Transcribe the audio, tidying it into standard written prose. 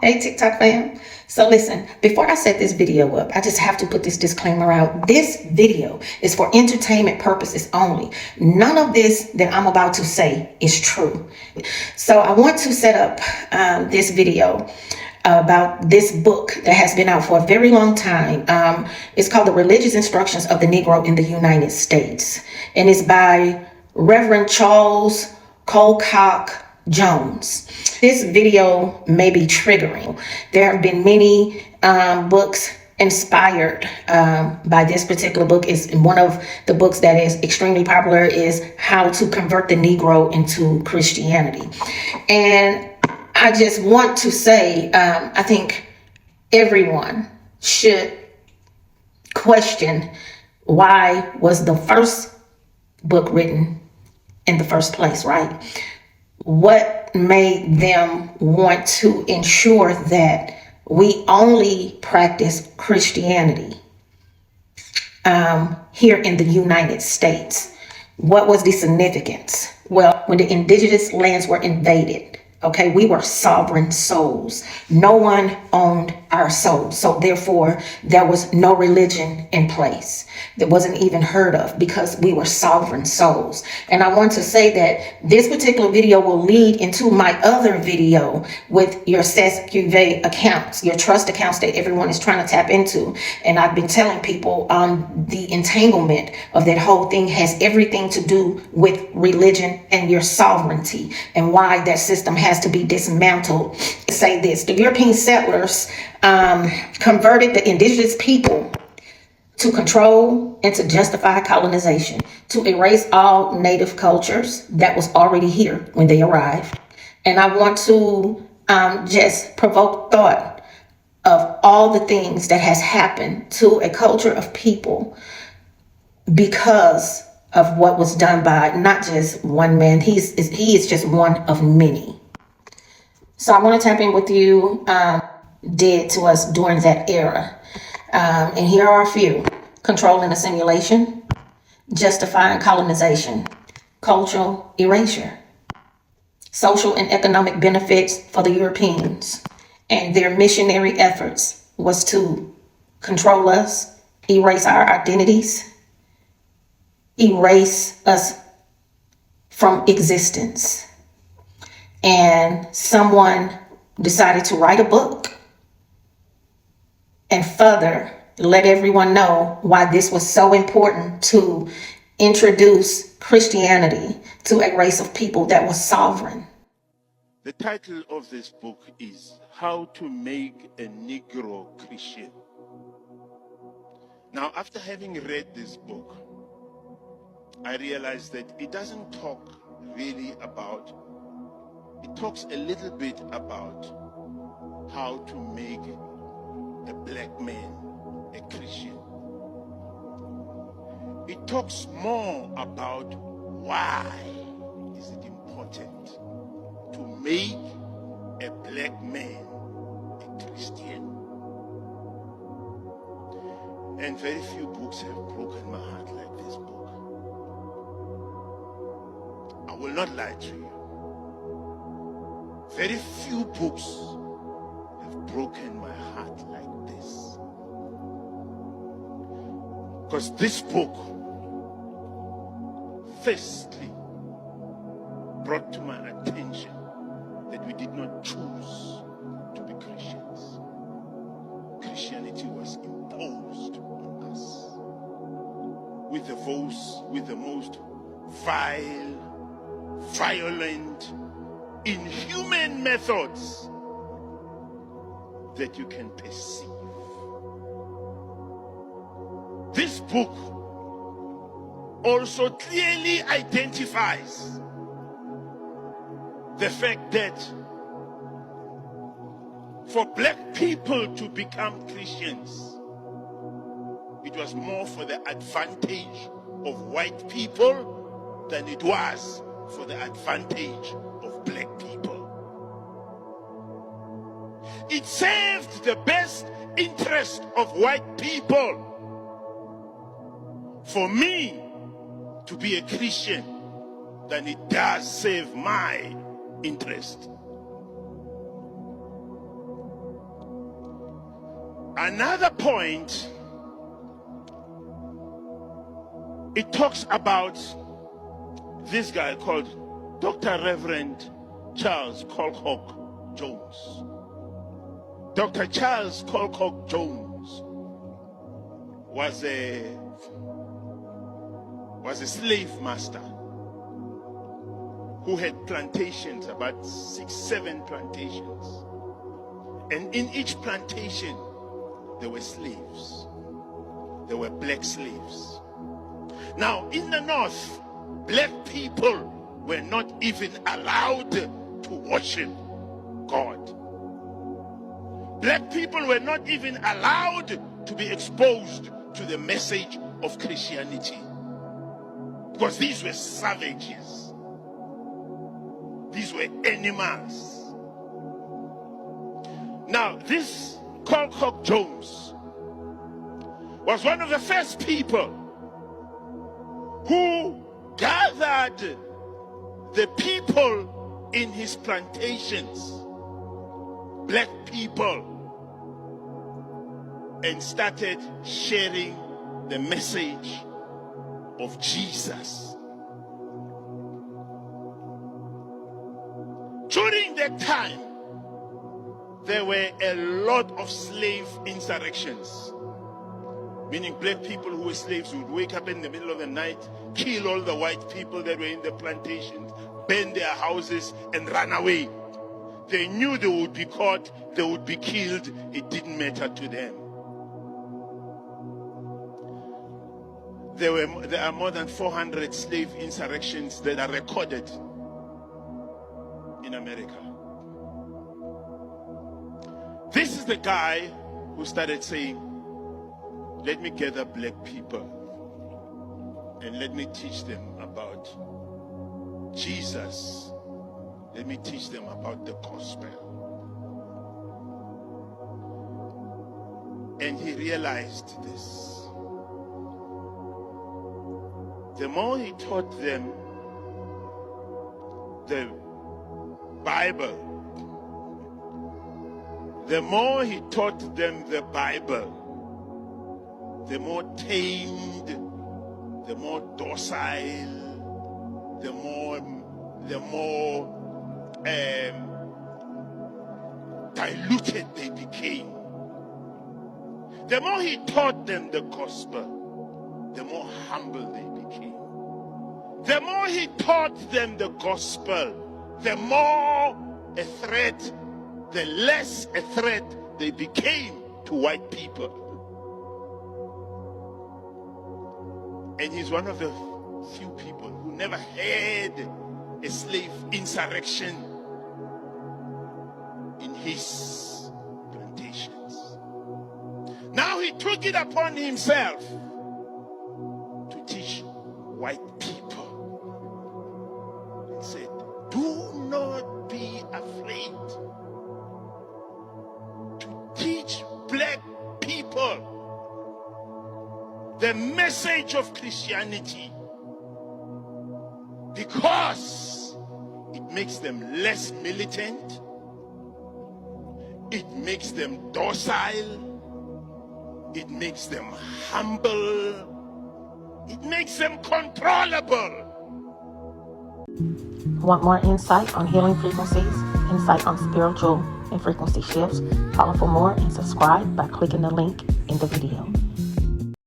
Hey, TikTok fam. So listen, before I set this video up, I just have to put this disclaimer out. This video is for entertainment purposes only. None of this that I'm about to say is true. So I want to set up this video about this book that has been out for a very long time. It's called The Religious Instructions of the Negro in the United States. And it's by Reverend Charles Colcock Jones. This video may be triggering. There have been many books inspired by this particular book. Is one of the books that is extremely popular is How to Convert the Negro into Christianity. And I just want to say, I think everyone should question why was the first book written in the first place, right? What made them want to ensure that we only practice Christianity here in the United States? What was the significance? Well, when the indigenous lands were invaded, okay, we were sovereign souls. No one owned our souls. So therefore, there was no religion in place. That wasn't even heard of because we were sovereign souls. And I want to say that this particular video will lead into my other video with your SESQV accounts, your trust accounts that everyone is trying to tap into. And I've been telling people the entanglement of that whole thing has everything to do with religion and your sovereignty and why that system has to be dismantled. Say this: the European settlers converted the indigenous people to control and to justify colonization, to erase all native cultures that was already here when they arrived. And I want to just provoke thought of all the things that has happened to a culture of people because of what was done by not just one man. He is just one of many. So I want to tap in with you, did to us during that era. And here are a few: controlling assimilation, justifying colonization, cultural erasure, social and economic benefits for the Europeans, and their missionary efforts was to control us, erase our identities, erase us from existence. And someone decided to write a book and further let everyone know why this was so important to introduce Christianity to a race of people that was sovereign. The title of this book is How to Make a Negro Christian. Now, after having read this book, I realized that it doesn't talk really about, it talks a little bit about how to make a black man a Christian. It talks more about why is it important to make a black man a Christian. And very few books have broken my heart like this book. I will not lie to you. Very few books have broken my heart like this. Because this book, firstly, brought to my attention that we did not choose to be Christians. Christianity was imposed on us with the most vile, violent, inhuman methods that you can perceive. This book also clearly identifies the fact that for black people to become Christians, it was more for the advantage of white people than it was for the advantage of black people. It served the best interest of white people for me to be a Christian than it does serve my interest. Another point, it talks about this guy called Dr. Reverend Charles Colcock Jones. Dr. Charles Colcock Jones was a slave master who had plantations, about 6-7 plantations. And in each plantation, there were slaves. There were black slaves. Now, in the north, black people were not even allowed to worship God. Black people were not even allowed to be exposed to the message of Christianity, because these were savages. These were animals. Now, this Colcock Jones was one of the first people who gathered the people in his plantations, black people, and started sharing the message of Jesus. During that time, there were a lot of slave insurrections, meaning black people who were slaves would wake up in the middle of the night, kill all the white people that were in the plantations, burn their houses, and run away. They knew they would be caught, they would be killed. It didn't matter to them. There are more than 400 slave insurrections that are recorded in America. This is the guy who started saying, let me gather black people and let me teach them about Jesus. Let me teach them about the gospel. And he realized this. The more he taught them the Bible, the more he taught them the Bible, the more tamed, the more docile, the more diluted they became. The more he taught them the gospel, the more humble they became. The more he taught them the gospel, the more a threat, the less a threat they became to white people. And he's one of the few people who never had a slave insurrection in his plantations. Now he took it upon himself to teach white people and said, do not be afraid to teach black people the message of Christianity, because it makes them less militant, it makes them docile, it makes them humble, it makes them controllable. Want more insight on healing frequencies, insight on spiritual and frequency shifts? Follow for more and subscribe by clicking the link in the video.